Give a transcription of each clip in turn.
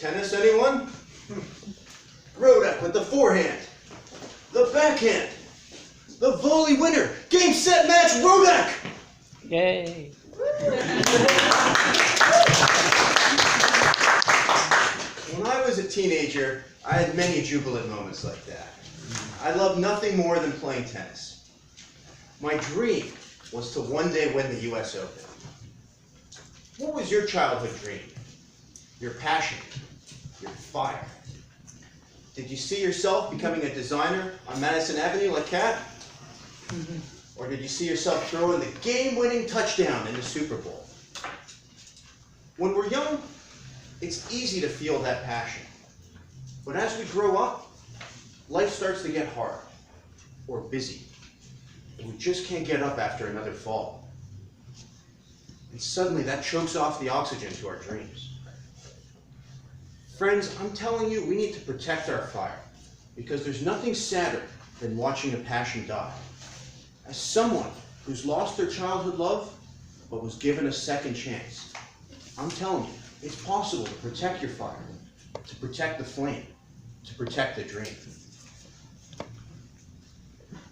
Tennis, anyone? Rodak with the forehand, the backhand, the volley winner, game, set, match, Rodak! Yay! When I was a teenager, I had many jubilant moments like that. I loved nothing more than playing tennis. My dream was to one day win the US Open. What was your childhood dream? Your passion? Your fire? Did you see yourself becoming a designer on Madison Avenue like Kat? Or did you see yourself throwing the game-winning touchdown in the Super Bowl? When we're young, it's easy to feel that passion. But as we grow up, life starts to get hard or busy. And we just can't get up after another fall. And suddenly that chokes off the oxygen to our dreams. Friends, I'm telling you, we need to protect our fire because there's nothing sadder than watching a passion die. As someone who's lost their childhood love but was given a second chance, I'm telling you, it's possible to protect your fire, to protect the flame, to protect the dream.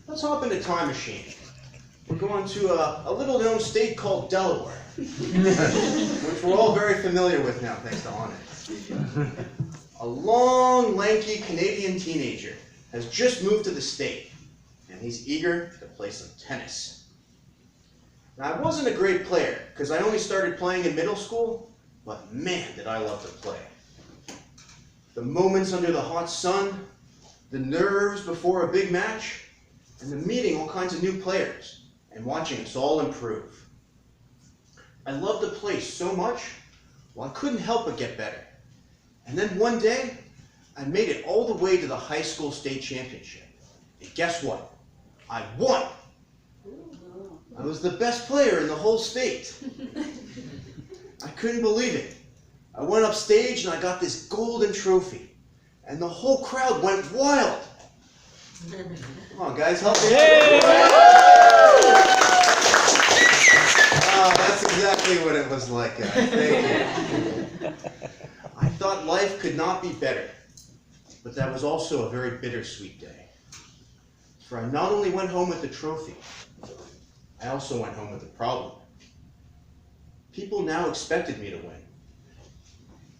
Let's hop in a time machine. We're going to a little known state called Delaware, which we're all very familiar with now thanks to Onyx. A long, lanky Canadian teenager has just moved to the state, and he's eager to play some tennis. Now, I wasn't a great player because I only started playing in middle school, but man, did I love to play. The moments under the hot sun, the nerves before a big match, and the meeting all kinds of new players and watching us all improve. I loved the place so much, well, I couldn't help but get better. And then one day, I made it all the way to the high school state championship. And guess what? I won! I was the best player in the whole state. I couldn't believe it. I went up stage and I got this golden trophy. And the whole crowd went wild. Come on, guys, help me. Oh, that's exactly what it was like, guys. Thank you. I thought life could not be better, but that was also a very bittersweet day. For I not only went home with the trophy, I also went home with a problem. People now expected me to win.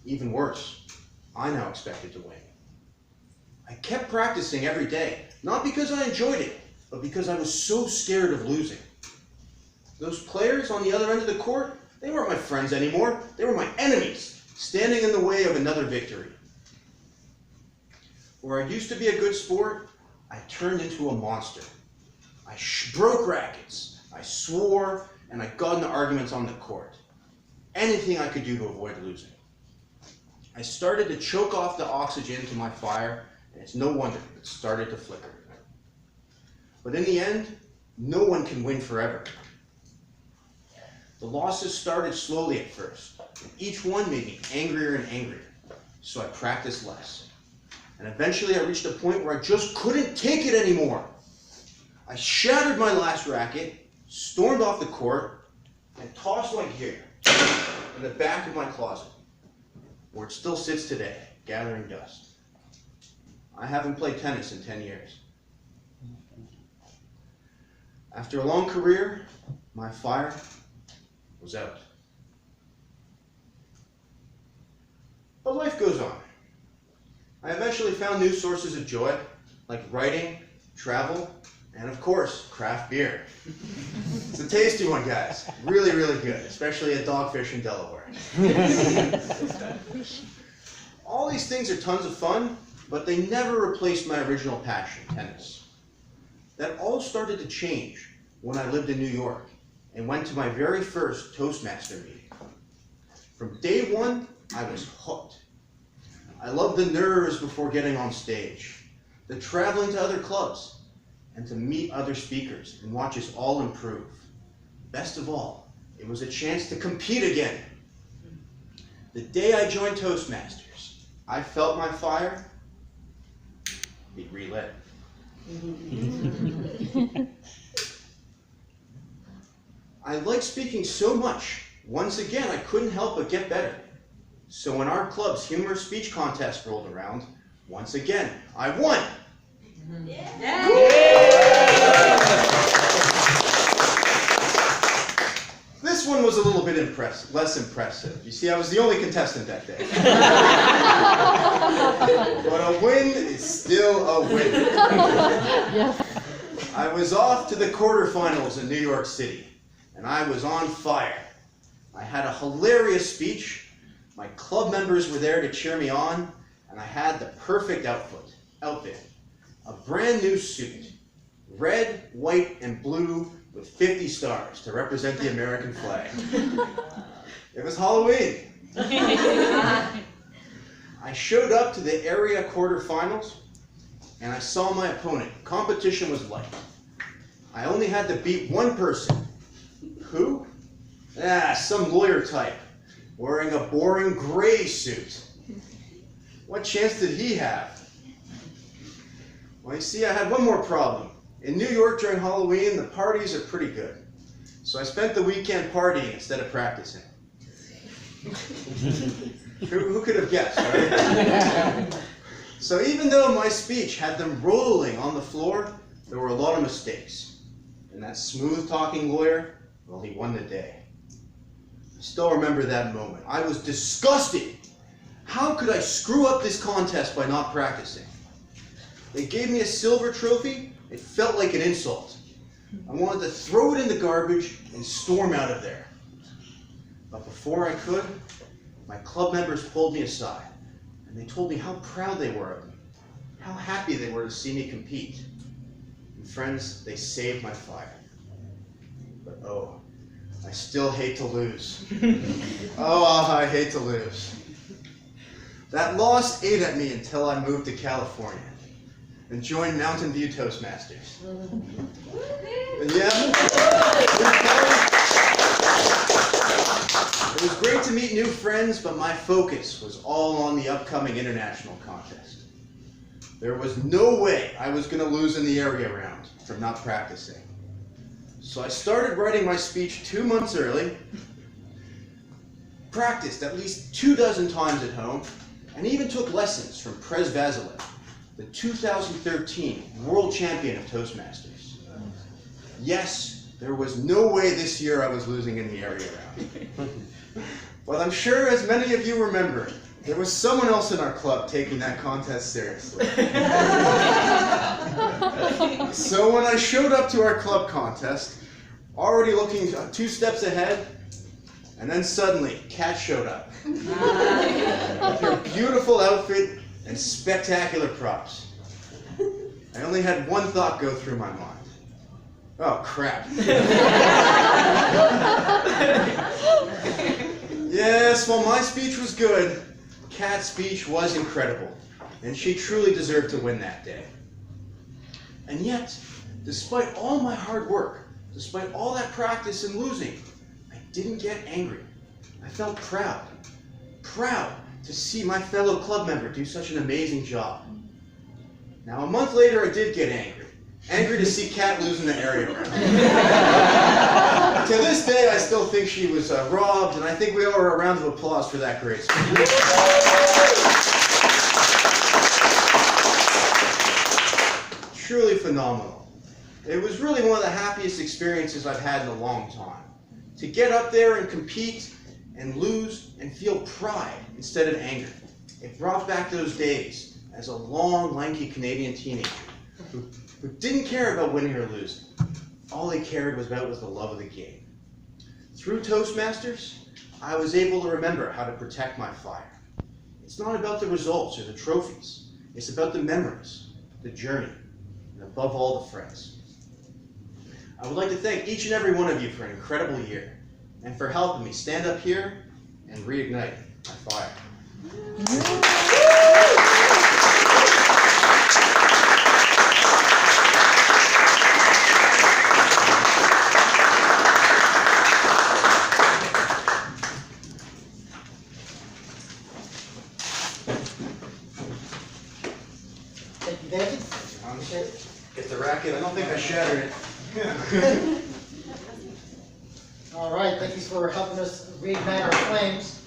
Even worse, I now expected to win. I kept practicing every day, not because I enjoyed it, but because I was so scared of losing. Those players on the other end of the court, they weren't my friends anymore. They were my enemies, standing in the way of another victory. Where I used to be a good sport, I turned into a monster. I broke rackets, I swore, and I got into arguments on the court. Anything I could do to avoid losing. I started to choke off the oxygen to my fire, and it's no wonder it started to flicker. But in the end, no one can win forever. The losses started slowly at first, and each one made me angrier and angrier, so I practiced less. And eventually I reached a point where I just couldn't take it anymore. I shattered my last racket, stormed off the court, and tossed my gear in the back of my closet, where it still sits today, gathering dust. I haven't played tennis in 10 years. After a long career, my fire was out. But life goes on. I eventually found new sources of joy, like writing, travel, and of course, craft beer. It's a tasty one, guys. Really, really good, especially at Dogfish in Delaware. All these things are tons of fun, but they never replaced my original passion, tennis. That all started to change when I lived in New York and went to my very first Toastmaster meeting. From day one, I was hooked. I loved the nerves before getting on stage, the traveling to other clubs, and to meet other speakers and watch us all improve. Best of all, it was a chance to compete again. The day I joined Toastmasters, I felt my fire be relit. I liked speaking so much, once again I couldn't help but get better. So when our club's humorous speech contest rolled around, once again, I won. This one was a little bit less impressive. You see, I was the only contestant that day. But a win is still a win. Yes. I was off to the quarterfinals in New York City, and I was on fire. I had a hilarious speech, my club members were there to cheer me on, and I had the perfect outfit. A brand new suit, red, white, and blue with 50 stars to represent the American flag. It was Halloween. I showed up to the area quarterfinals, and I saw my opponent. Competition was light. I only had to beat one person. Who? Some lawyer type, wearing a boring gray suit. What chance did he have? Well, you see, I had one more problem. In New York during Halloween, the parties are pretty good. So I spent the weekend partying instead of practicing. Who could have guessed, right? So even though my speech had them rolling on the floor, there were a lot of mistakes. And that smooth-talking lawyer, well, he won the day. I still remember that moment. I was disgusted. How could I screw up this contest by not practicing? They gave me a silver trophy. It felt like an insult. I wanted to throw it in the garbage and storm out of there. But before I could, my club members pulled me aside, and they told me how proud they were of me, how happy they were to see me compete. And friends, they saved my fire. But oh, I still hate to lose. Oh, I hate to lose. That loss ate at me until I moved to California and joined Mountain View Toastmasters. And yeah, it was great to meet new friends, but my focus was all on the upcoming international contest. There was no way I was going to lose in the area round from not practicing. So I started writing my speech 2 months early, practiced at least 24 times at home, and even took lessons from Prez Vasiliev, the 2013 world champion of Toastmasters. Yes, there was no way this year I was losing in the area round. But I'm sure, as many of you remember, there was someone else in our club taking that contest seriously. So when I showed up to our club contest, already looking 2 steps ahead, and then suddenly, Kat showed up. With her beautiful outfit and spectacular props. I only had one thought go through my mind. Oh, crap. Yes, while my speech was good, Kat's speech was incredible, and she truly deserved to win that day. And yet, despite all my hard work, despite all that practice and losing, I didn't get angry. I felt proud to see my fellow club member do such an amazing job. Now, a month later, I did get angry to see Kat losing the area round. To this day, I still think she was robbed, and I think we owe her a round of applause for that great speech. Truly phenomenal. It was really one of the happiest experiences I've had in a long time. To get up there and compete and lose and feel pride instead of anger. It brought back those days as a long, lanky Canadian teenager who didn't care about winning or losing. All he cared about was the love of the game. Through Toastmasters, I was able to remember how to protect my fire. It's not about the results or the trophies. It's about the memories, the journey, and above all, the friends. I would like to thank each and every one of you for an incredible year and for helping me stand up here and reignite my fire. Thank you, David. Get the racket. I don't think I shattered it. All right, thank you for helping us reignite our flames.